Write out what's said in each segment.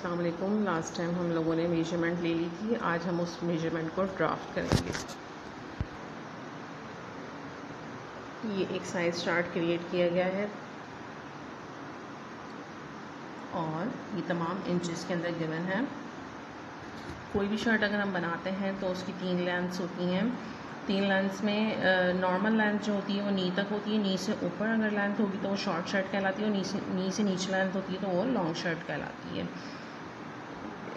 अस्सलाम वालेकुम। Last time हम लोगों ने मेजरमेंट ले ली थी, आज हम उस मेजरमेंट को ड्राफ्ट करेंगे। ये एक साइज़ चार्ट क्रिएट किया गया है और ये तमाम इंचेस के अंदर गिवन है। कोई भी शर्ट अगर हम बनाते हैं तो उसकी 3 लेंथ्स होती हैं। 3 लेंथ्स में नॉर्मल लेंथ जो होती है वो नी तक होती है। नी से ऊपर अगर लेंथ होगी तो वो शॉर्ट शर्ट कहलाती है और नी से नीचे लेंथ होती है तो वो लॉन्ग शर्ट कहलाती है।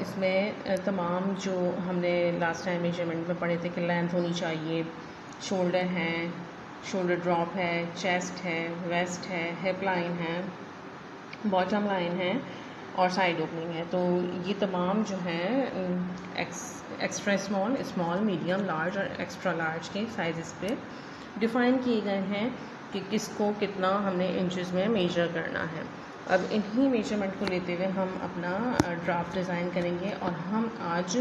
इसमें तमाम जो हमने लास्ट टाइम मेजरमेंट में पढ़े थे कि लेंथ होनी चाहिए, शोल्डर है, शोल्डर ड्रॉप है, चेस्ट है, वेस्ट है, हिप लाइन है, बॉटम लाइन है और साइड ओपनिंग है। तो ये तमाम जो है extra small, small, medium, large और एक्स्ट्रा लार्ज के साइज़ पे डिफ़ाइन किए गए हैं कि किसको कितना हमने इंचेस में मेजर करना है। अब इन्हीं मेजरमेंट को लेते हुए हम अपना ड्राफ्ट डिज़ाइन करेंगे और हम आज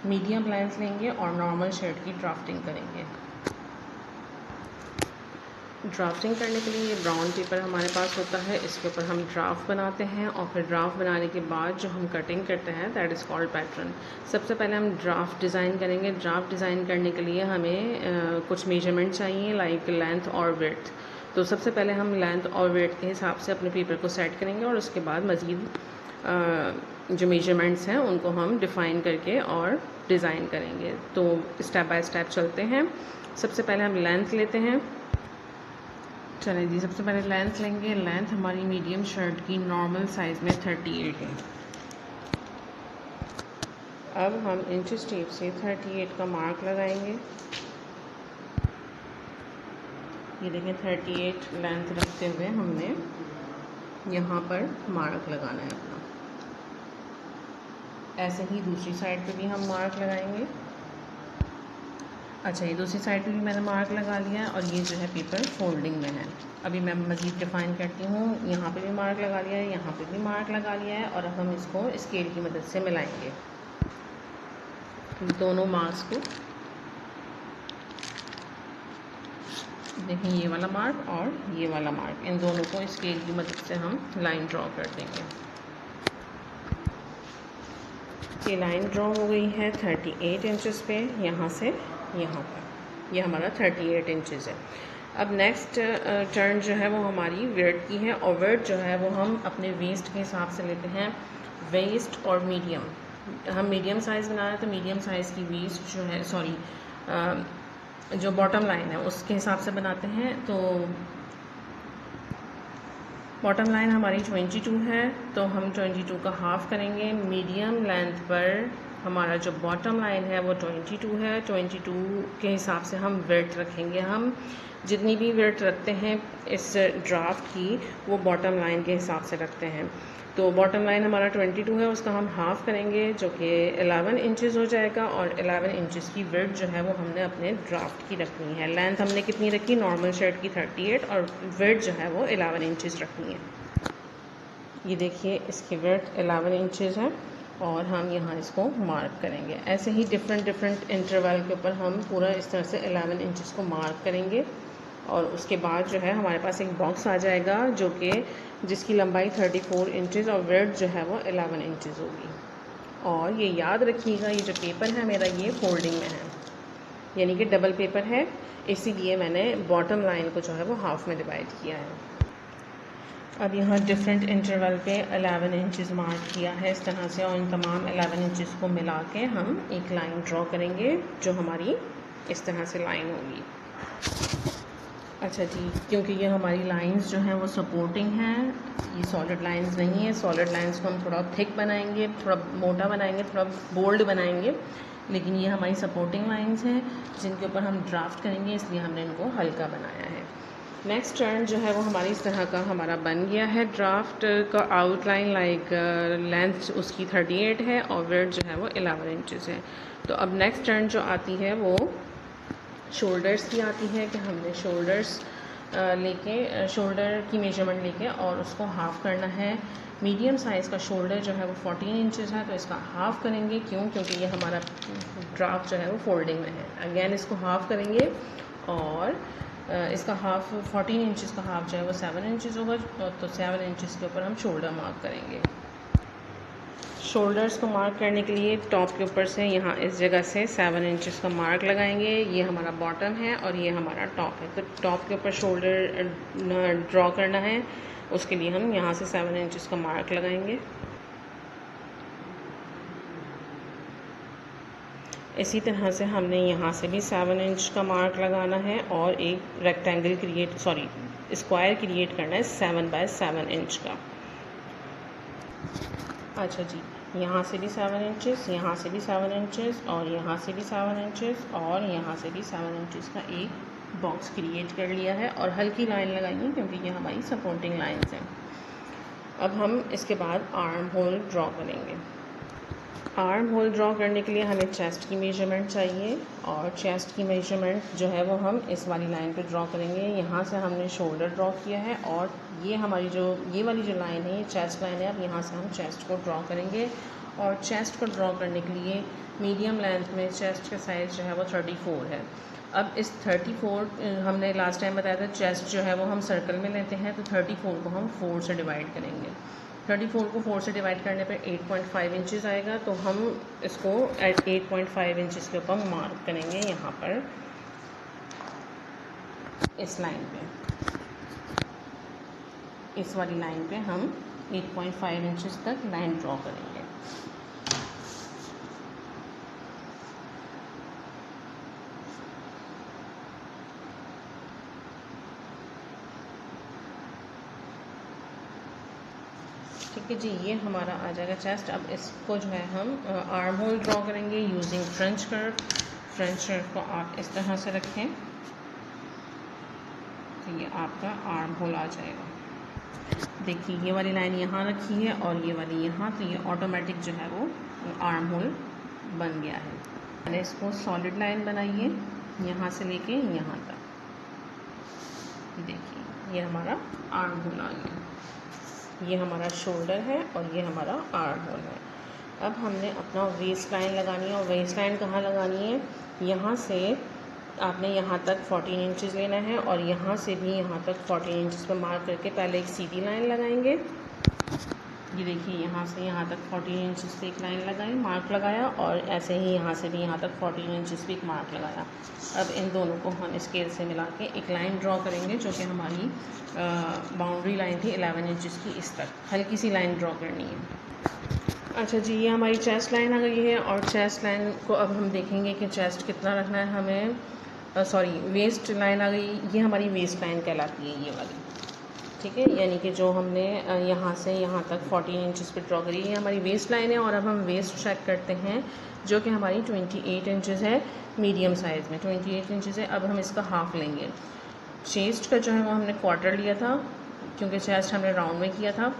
मीडियम लेंथ लेंगे और नॉर्मल शर्ट की ड्राफ्टिंग करेंगे। ड्राफ्टिंग करने के लिए ये ब्राउन पेपर हमारे पास होता है, इसके ऊपर हम ड्राफ्ट बनाते हैं और फिर ड्राफ्ट बनाने के बाद जो हम कटिंग करते हैं दैट इज़ कॉल्ड पैटर्न। सबसे पहले हम ड्राफ्ट डिज़ाइन करेंगे। ड्राफ्ट डिज़ाइन करने के लिए हमें कुछ मेजरमेंट चाहिए लाइक लेंथ और विड्थ। तो सबसे पहले हम लेंथ और विड्थ के हिसाब से अपने पेपर को सेट करेंगे और उसके बाद मज़ीद जो मेजरमेंट्स हैं उनको हम डिफ़ाइन करके और डिज़ाइन करेंगे। तो स्टेप बाय स्टेप चलते हैं। सबसे पहले हम लेंथ लेते हैं। चलें जी, सबसे पहले लेंथ लेंगे। लेंथ हमारी मीडियम शर्ट की नॉर्मल साइज़ में 38 है। अब हम इंचेस टेप से 38 का मार्क लगाएंगे। ये देखें 38 लेंथ रखते हुए हमने यहाँ पर मार्क लगाना है अपना। ऐसे ही दूसरी साइड पे भी हम मार्क लगाएंगे। अच्छा, ये दूसरी साइड पे भी मैंने मार्क लगा लिया है और ये जो है पेपर फोल्डिंग में है। अभी मैं मज़ीद डिफ़ाइन करती हूँ। यहाँ पे भी मार्क लगा लिया है, यहाँ पे भी मार्क लगा लिया है और अब हम इसको स्केल की मदद से मिलाएंगे दोनों मार्क्स को। देखें ये वाला मार्क और ये वाला मार्क, इन दोनों को स्केल की मदद से हम लाइन ड्रॉ कर देंगे। ये लाइन ड्रॉ हो गई है 38 इंचेस पे, यहाँ से यहाँ पर। ये हमारा 38 इंचेस है। अब नेक्स्ट टर्न जो है वो हमारी विड्थ की है और विड्थ जो है वो हम अपने वेस्ट के हिसाब से लेते हैं। वेस्ट और मीडियम, हम मीडियम साइज़ बना रहे हैं तो मीडियम साइज़ की वेस्ट जो है जो बॉटम लाइन है उसके हिसाब से बनाते हैं। तो बॉटम लाइन हमारी 22 है तो हम 22 का हाफ़ करेंगे। मीडियम लेंथ पर हमारा जो बॉटम लाइन है वो 22 है। 22 के हिसाब से हम विड्थ रखेंगे। हम जितनी भी विड्थ रखते हैं इस ड्राफ्ट की वो बॉटम लाइन के हिसाब से रखते हैं। तो बॉटम लाइन हमारा 22 है, उसका हम हाफ़ करेंगे जो कि 11 इंचेस हो जाएगा और 11 इंचेस की विड्थ जो है वो हमने अपने ड्राफ्ट की रखनी है। लेंथ हमने कितनी रखी, नॉर्मल शर्ट की 38 और विड्थ जो है वो 11 इंचेस रखनी है। ये देखिए इसकी विड्थ 11 इंचेस है और हम यहाँ इसको मार्क करेंगे। ऐसे ही डिफरेंट इंटरवल के ऊपर हम पूरा इस तरह से 11 इंचेस को मार्क करेंगे और उसके बाद जो है हमारे पास एक बॉक्स आ जाएगा जो कि जिसकी लंबाई 34 इंचेस और विड्थ जो है वो 11 इंचेस होगी। और ये याद रखिएगा ये जो पेपर है मेरा ये फोल्डिंग में है, यानी कि डबल पेपर है, इसीलिए मैंने बॉटम लाइन को जो है वो हाफ़ में डिवाइड किया है। अब यहाँ डिफरेंट इंटरवल पे 11 इंचेस मार्क किया है इस तरह से और इन तमाम 11 इंचेस को मिला के हम एक लाइन ड्रॉ करेंगे जो हमारी इस तरह से लाइन होगी। अच्छा जी, क्योंकि ये हमारी लाइंस जो हैं वो सपोर्टिंग हैं, ये सॉलिड लाइंस नहीं है। सॉलिड लाइंस को हम थोड़ा थिक बनाएंगे, थोड़ा मोटा बनाएंगे, थोड़ा बोल्ड बनाएंगे, लेकिन ये हमारी सपोर्टिंग लाइंस हैं जिनके ऊपर हम ड्राफ्ट करेंगे, इसलिए हमने इनको हल्का बनाया है। नेक्स्ट टर्न जो है वो हमारी इस तरह का हमारा बन गया है। ड्राफ्ट का आउटलाइन लाइक लेंथ उसकी 38 है और विड्थ जो है वो 11 इंचेस है। तो अब नेक्स्ट टर्न जो आती है वो शोल्डर्स की आती है कि हमने शोल्डर्स शोल्डर की मेजरमेंट लेके और उसको हाफ़ करना है। मीडियम साइज़ का शोल्डर जो है वो 14 इंचेस है तो इसका हाफ़ करेंगे। क्यों? क्योंकि ये हमारा ड्राफ्ट जो है वो फोल्डिंग में है। अगेन इसको हाफ़ करेंगे और इसका हाफ़ 14 इंचेस का हाफ़ जो है वो 7 इंचेस होगा। तो 7 इंचेस के ऊपर हम शोल्डर मार्क करेंगे। शोल्डर्स को मार्क करने के लिए टॉप के ऊपर से यहाँ इस जगह से 7 इंचज़ का मार्क लगाएंगे। ये हमारा बॉटम है और ये हमारा टॉप है। तो टॉप के ऊपर शोल्डर ड्रॉ करना है, उसके लिए हम यहाँ से 7 इंचज़ का मार्क लगाएंगे। इसी तरह से हमने यहाँ से भी 7 इंच का मार्क लगाना है और एक रेक्टेंगल स्क्वायर क्रिएट करना है 7 बाय 7 इंच का। अच्छा जी, यहाँ से भी 7 इंचेस, यहाँ से भी 7 इंचेस और यहाँ से भी 7 इंचेस और यहाँ से भी 7 इंचेस का एक बॉक्स क्रिएट कर लिया है और हल्की लाइन लगाइए क्योंकि ये हमारी सपोर्टिंग लाइंस हैं। अब हम इसके बाद आर्म होल ड्रॉ करेंगे। आर्म होल ड्रॉ करने के लिए हमें चेस्ट की मेजरमेंट चाहिए और चेस्ट की मेजरमेंट जो है वो हम इस वाली लाइन पे ड्रॉ करेंगे। यहाँ से हमने शोल्डर ड्रॉ किया है और ये हमारी ये वाली जो लाइन है ये चेस्ट लाइन है। अब यहाँ से हम चेस्ट को ड्रॉ करेंगे और चेस्ट को ड्रॉ करने के लिए मीडियम लेंथ में चेस्ट का साइज़ जो है वो 34 है। अब इस 34 हमने लास्ट टाइम बताया था चेस्ट जो है वो हम सर्कल में लेते हैं, तो 34 को हम 4 से डिवाइड करेंगे। 34 को 4 से डिवाइड करने पर 8.5 इंचज़ आएगा, तो हम इसको 8.5 इंचज़ के ऊपर मार्क करेंगे यहाँ पर इस लाइन पे। इस वाली लाइन पे हम 8.5 इंचज़ तक लाइन ड्रॉ करेंगे। ठीक है जी, ये हमारा आ जाएगा चेस्ट। अब इसको जो है हम आर्म होल ड्रॉ करेंगे using French curve. French curve को आप इस तरह से रखें तो ये आपका आर्म होल आ जाएगा। देखिए ये वाली लाइन यहाँ रखी है और ये वाली यहाँ, तो ये ऑटोमेटिक जो है वो आर्म होल बन गया है। मैंने इसको सॉलिड लाइन बनाइए यहाँ से लेके यहाँ तक। देखिए ये हमारा आर्म होल आ गया। ये हमारा शोल्डर है और ये हमारा आर्म होल है। अब हमने अपना वेस्ट लाइन लगानी है और वेस्ट लाइन कहाँ लगानी है, यहाँ से आपने यहाँ तक 14 इंचज़ लेना है और यहाँ से भी यहाँ तक 14 इंचज़ पर मार्क करके पहले एक सीधी लाइन लगाएंगे। ये देखिए यहाँ से यहाँ तक 14 इंचज़ पे एक लाइन लगाई, मार्क लगाया और ऐसे ही यहाँ से भी यहाँ तक 14 इंचज़ पे एक मार्क लगाया। अब इन दोनों को हम स्केल से मिला के एक लाइन ड्रॉ करेंगे जो कि हमारी बाउंड्री लाइन थी 11 इंचज़ की। इस तक हल्की सी लाइन ड्रॉ करनी है। अच्छा जी, ये हमारी चेस्ट लाइन आ गई है और चेस्ट लाइन को अब हम देखेंगे कि चेस्ट कितना रखना है हमें। वेस्ट लाइन आ गई, ये हमारी वेस्ट लाइन कहलाती है ये वाली। ठीक है, यानी कि जो हमने यहाँ से यहाँ तक 14 इंचज़ पे ड्रॉ करी है हमारी वेस्ट लाइन है। और अब हम वेस्ट चेक करते हैं जो कि हमारी 28 इंचज़ है मीडियम साइज़ में। 28 इंचज़ है। अब हम इसका हाफ़ लेंगे। चेस्ट का जो है वो हमने क्वार्टर लिया था क्योंकि चेस्ट हमने राउंड में किया था,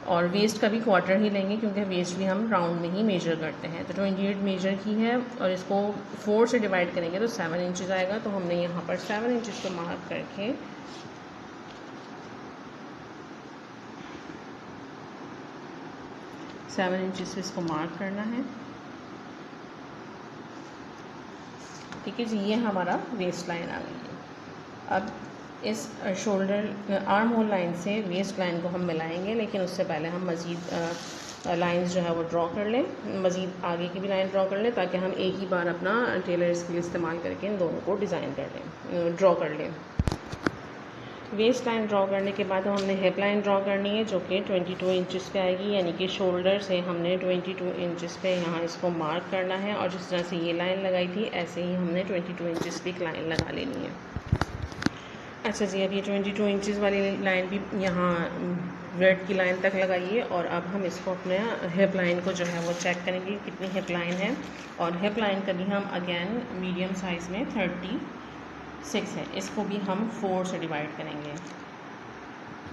और वेस्ट का भी क्वार्टर ही लेंगे क्योंकि वेस्ट भी हम राउंड में ही मेजर करते हैं। तो 28 मेजर की है और इसको 4 से डिवाइड करेंगे तो 7 इंचज़ आएगा। तो हमने यहाँ पर 7 इंचज़ को मार्क करके 7 इंचज़ से इसको मार्क करना है। ठीक है जी, ये हमारा वेस्ट लाइन आ गई है। अब इस शोल्डर आर्म होल लाइन से वेस्ट लाइन को हम मिलाएंगे, लेकिन उससे पहले हम मज़ीद लाइंस जो है वो ड्रॉ कर लें, मज़ीद आगे की भी लाइन ड्रॉ कर लें ताकि हम एक ही बार अपना टेलर स्किल इस्तेमाल करके इन दोनों को डिज़ाइन कर लें, ड्रॉ कर लें। वेस्ट लाइन ड्रॉ करने के बाद हमने हिप लाइन ड्रॉ करनी है जो कि 22 इंचज़ पे आएगी, यानी कि शोल्डर से हमने 22 इंचज़ पे यहाँ इसको मार्क करना है। और जिस तरह से ये लाइन लगाई थी ऐसे ही हमने 22 इंचज़ पे एक लाइन लगा लेनी है। अच्छा जी, अब ये 22 इंचज़ वाली लाइन भी यहाँ ब्रेड की लाइन तक लगाइए और अब हम इसको अपने हिप लाइन को जो है वो चेक करेंगे कितनी हिप लाइन है। और हिप लाइन का भी हम अगेन मीडियम साइज़ में 36 है, इसको भी हम 4 से डिवाइड करेंगे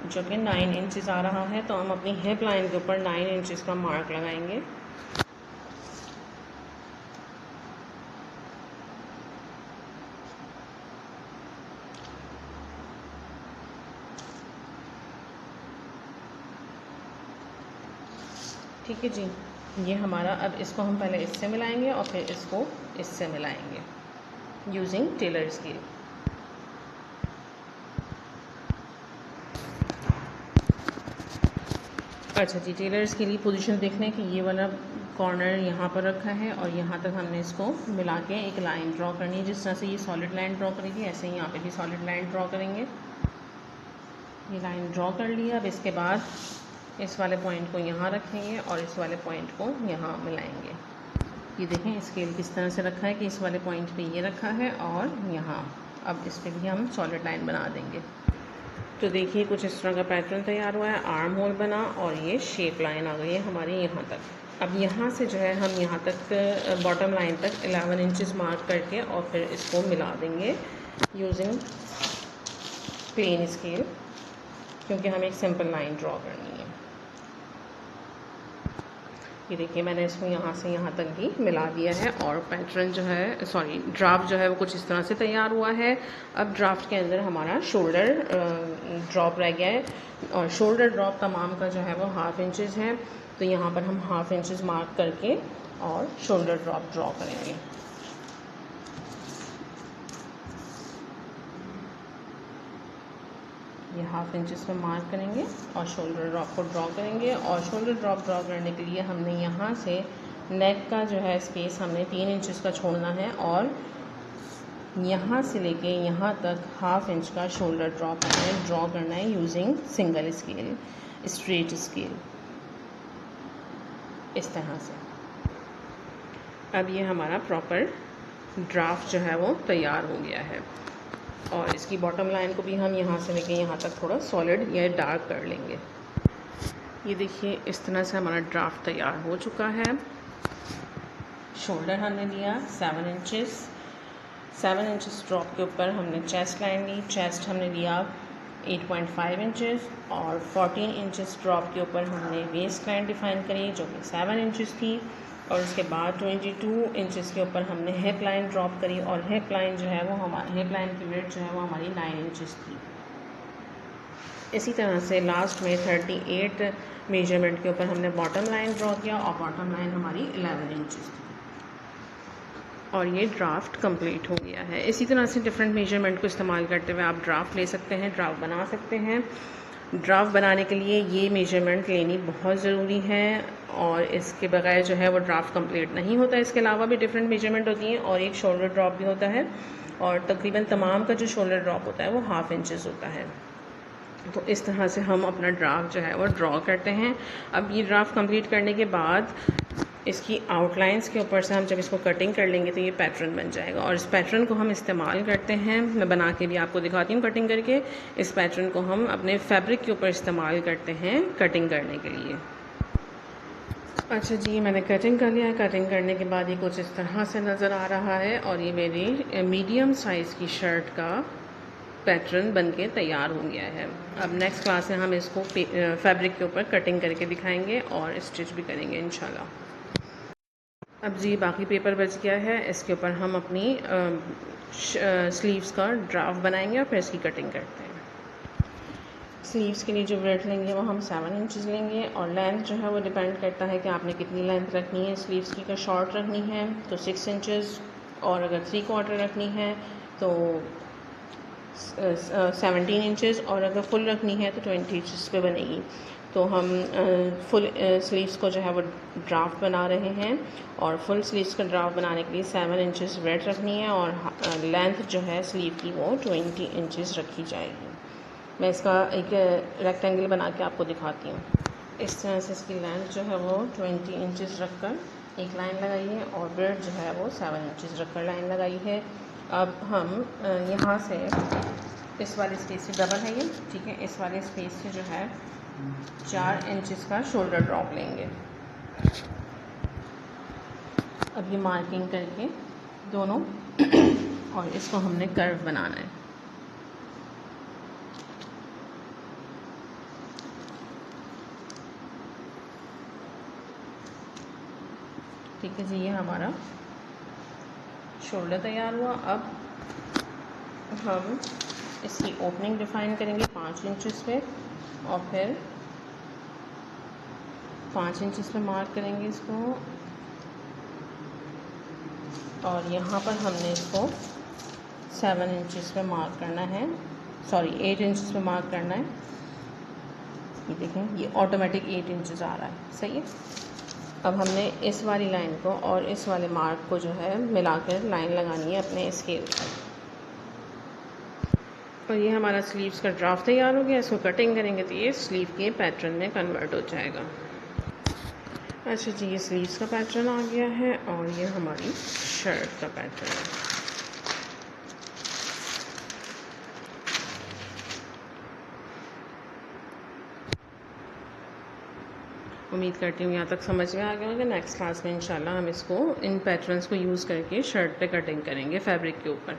जो कि 9 इंचज़ आ रहा है। तो हम अपनी हिप लाइन के ऊपर 9 इंचज़ का मार्क लगाएंगे। ठीक है जी, ये हमारा, अब इसको हम पहले इससे मिलाएंगे और फिर इसको इससे मिलाएंगे यूजिंग टेलर स्केल। अच्छा जी, टेलर्स के लिए पोजीशन देख लें कि ये वाला कॉर्नर यहाँ पर रखा है और यहाँ तक हमने इसको मिला के एक लाइन ड्रॉ करनी है। जिस तरह से ये सॉलिड लाइन ड्रॉ करेंगे ऐसे ही यहाँ पे भी सॉलिड लाइन ड्रॉ करेंगे। ये लाइन ड्रॉ कर लिया। अब इसके बाद इस वाले पॉइंट को यहाँ रखेंगे और इस वाले पॉइंट को यहाँ मिलाएंगे। ये देखें स्केल किस तरह से रखा है कि इस वाले पॉइंट पे ये रखा है और यहाँ। अब इस पर भी हम सॉलिड लाइन बना देंगे। तो देखिए कुछ इस तरह का पैटर्न तैयार हुआ है, आर्म होल बना और ये शेप लाइन आ गई है हमारी यहाँ तक। अब यहाँ से जो है हम यहाँ तक बॉटम लाइन तक 11 इंचेस मार्क करके और फिर इसको मिला देंगे यूजिंग प्लेन स्केल, क्योंकि हमें एक सिंपल लाइन ड्रॉ करनी है। ये देखिए मैंने इसको यहाँ से यहाँ तक भी मिला दिया है और पैटर्न जो है ड्राफ्ट जो है वो कुछ इस तरह से तैयार हुआ है। अब ड्राफ्ट के अंदर हमारा शोल्डर ड्रॉप रह गया है और शोल्डर ड्रॉप तमाम का जो है वो 1/2 इंचेस है। तो यहाँ पर हम 1/2 इंचेस मार्क करके और शोल्डर ड्रॉप ड्रॉ करेंगे। ये 1/2 इंचेस पे मार्क करेंगे और शोल्डर ड्रॉप को ड्रॉ करेंगे। और शोल्डर ड्रॉप ड्रॉ करने के लिए हमने यहाँ से नेक का जो है स्पेस हमने 3 इंचेस का छोड़ना है और यहाँ से लेके यहाँ तक 1/2 इंच का शोल्डर ड्रॉप हमें ड्रॉ करना है using single scale, straight scale, इस तरह से। अब ये हमारा प्रॉपर ड्राफ्ट जो है वो तैयार हो गया है और इसकी बॉटम लाइन को भी हम यहाँ से लेके यहाँ तक थोड़ा सॉलिड या डार्क कर लेंगे। ये देखिए इस तरह से हमारा ड्राफ्ट तैयार हो चुका है। शोल्डर हमने लिया 7 इंचेस, 7 इंचेस ड्रॉप के ऊपर हमने चेस्ट लाइन ली। चेस्ट हमने लिया 8.5 इंचेस और 14 इंचेस ड्रॉप के ऊपर हमने वेस्ट लाइन डिफ़ाइन करी जो कि 7 इंचेस थी। और उसके बाद 22 इंचेस के ऊपर हमने हिप लाइन ड्रॉप करी और हिप लाइन जो है वो हमारी हिप लाइन की विड्थ जो है वो हमारी 9 इंचेस थी। इसी तरह से लास्ट में 38 मेजरमेंट के ऊपर हमने बॉटम लाइन ड्रॉ किया और बॉटम लाइन हमारी 11 इंचेस थी और ये ड्राफ्ट कंप्लीट हो गया है। इसी तरह से डिफरेंट मेजरमेंट को इस्तेमाल करते हुए आप ड्राफ्ट ले सकते हैं, ड्राफ्ट बना सकते हैं। ड्राफ्ट बनाने के लिए ये मेजरमेंट लेनी बहुत ज़रूरी है और इसके बगैर जो है वो ड्राफ्ट कंप्लीट नहीं होता। इसके अलावा भी डिफरेंट मेजरमेंट होती हैं और एक शोल्डर ड्रॉप भी होता है और तकरीबन तमाम का जो शोल्डर ड्रॉप होता है वो 1/2 इंचेस होता है। तो इस तरह से हम अपना ड्राफ्ट जो है वो ड्रॉ करते हैं। अब ये ड्राफ्ट कंप्लीट करने के बाद इसकी आउटलाइंस के ऊपर से हम जब इसको कटिंग कर लेंगे तो ये पैटर्न बन जाएगा और इस पैटर्न को हम इस्तेमाल करते हैं। मैं बना के भी आपको दिखाती हूँ कटिंग करके। इस पैटर्न को हम अपने फैब्रिक के ऊपर इस्तेमाल करते हैं कटिंग करने के लिए। अच्छा जी, मैंने कटिंग कर लिया है। कटिंग करने के बाद ये कुछ इस तरह से नज़र आ रहा है और ये मेरी मीडियम साइज़ की शर्ट का पैटर्न बनके तैयार हो गया है। अब नेक्स्ट क्लास में हम इसको फैब्रिक के ऊपर कटिंग करके दिखाएंगे और स्टिच भी करेंगे इंशाल्लाह। अब जी बाकी पेपर बच गया है, इसके ऊपर हम अपनी स्लीव्स का ड्राफ्ट बनाएंगे और फिर इसकी कटिंग करते हैं। स्लीव्स के लिए जो ब्रेड लेंगे वो हम 7 इंचेस लेंगे और लेंथ जो है वो डिपेंड करता है कि आपने कितनी लेंथ रखनी है। स्लीव्स की अगर शॉर्ट रखनी है तो 6 इंचेस और अगर 3/4 रखनी है तो 17 इंचेस और अगर फुल रखनी है तो 20 इंचेस पे बनेगी। तो हम फुल स्लीव्स को जो है वो ड्राफ्ट बना रहे हैं और फुल स्लीव्स का ड्राफ्ट बनाने के लिए 7 इंचेस ब्रेड रखनी है और लेंथ जो है स्लीव की वो 20 इंचेस रखी जाएगी। मैं इसका एक रेक्टेंगल बना के आपको दिखाती हूँ। इस तरह से इसकी लेंथ जो है वो 20 इंचेस रखकर एक लाइन लगाई है और ब्रेड जो है वो 7 इंचेस रखकर लाइन लगाई है। अब हम यहाँ से इस वाले स्पेस से डबल है ये, ठीक है, इस वाले स्पेस से जो है 4 इंचेस का शोल्डर ड्रॉप लेंगे। अब ये मार्किंग करके दोनों और इसको हमने कर्व बनाना है। ठीक है जी, ये हमारा शोल्डर तैयार हुआ। अब हम इसकी ओपनिंग डिफ़ाइन करेंगे 5 इंचेस पे और फिर 5 इंचेस पे मार्क करेंगे इसको और यहाँ पर हमने इसको 7 इंचेस पे मार्क करना है, 8 इंचेस पे मार्क करना है ये देखें ये ऑटोमेटिक 8 इंचज़ आ रहा है। सही है। अब हमने इस वाली लाइन को और इस वाले मार्क को जो है मिलाकर लाइन लगानी है अपने स्केल पर। और ये हमारा स्लीव्स का ड्राफ्ट तैयार हो गया। इसको कटिंग करेंगे तो ये स्लीव के पैटर्न में कन्वर्ट हो जाएगा। अच्छा जी, ये स्लीव्स का पैटर्न आ गया है और ये हमारी शर्ट का पैटर्न है। उम्मीद करती हूँ यहाँ तक समझ में आ गया होगा। नेक्स्ट क्लास में इंशाल्लाह हम इसको इन पैटर्न्स को यूज़ करके शर्ट पे कटिंग करेंगे फैब्रिक के ऊपर।